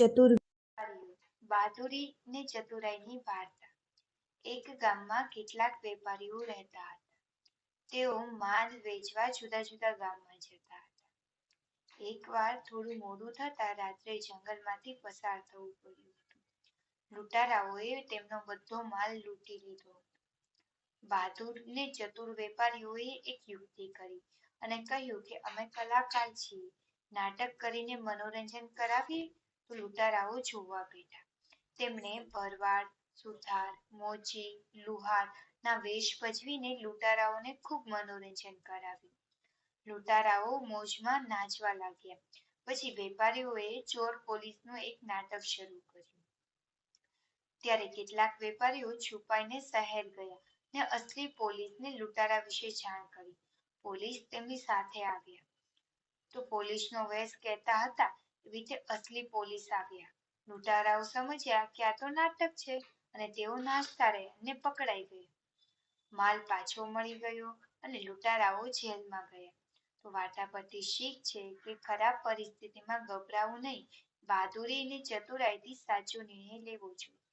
ચતુર બહાદુરી ને ચતુરાઈની વાર્તા. એક ગામમાં કેટલાક વેપારીઓ રહેતા હતા. તેઓ માલ વેચવા જુદા જુદા ગામમાં જતા હતા. એકવાર થોડું મોડું થતાં રાત્રે જંગલમાંથી પસાર થવું પડ્યું હતું. લૂંટારાઓએ તેમનો બધો માલ લૂંટી લીધો હતો. બહાદુર ને ચતુર વેપારીઓએ એક યુક્તિ કરી અને કહ્યું કે અમે કલાકાર છીએ, નાટક કરીને મનોરંજન કરાવીએ તો લૂંટારાઓ જોવા બેઠા. તેમણે ભરવાડ, સુથાર, મોચી, લુહાર ના વેશ ભજવીને લૂંટારાઓને ખૂબ મનોરંજન કરાવ્યું. લૂંટારાઓ મોજમાં નાચવા લાગ્યા. પછી વેપારીઓએ ચોર પોલીસનું એક નાટક શરૂ કર્યું. ત્યારે કેટલાક વેપારીઓ છુપાઈને શહેર ગયા ને અસલી પોલીસને લૂંટારા વિશે જાણ કરી. પોલીસ તેમની સાથે આવ્યા તો પોલીસનો વેશ કહેતા હતા એવી રીતે અસલી પોલીસ આવ્યા. લૂંટારાઓ સમજ્યા કે આ તો નાટક છે અને તેઓ નાચતા રહ્યા અને પકડાઈ ગયા. માલ પાછો મળી ગયો અને લૂંટારાઓ જેલમાં ગયા. તો વાર્તા પરથી શીખ છે કે ખરાબ પરિસ્થિતિમાં ગભરાવું નહીં, બહાદુરી અને ચતુરાઈથી સાચો નિર્ણય લેવો જોઈએ.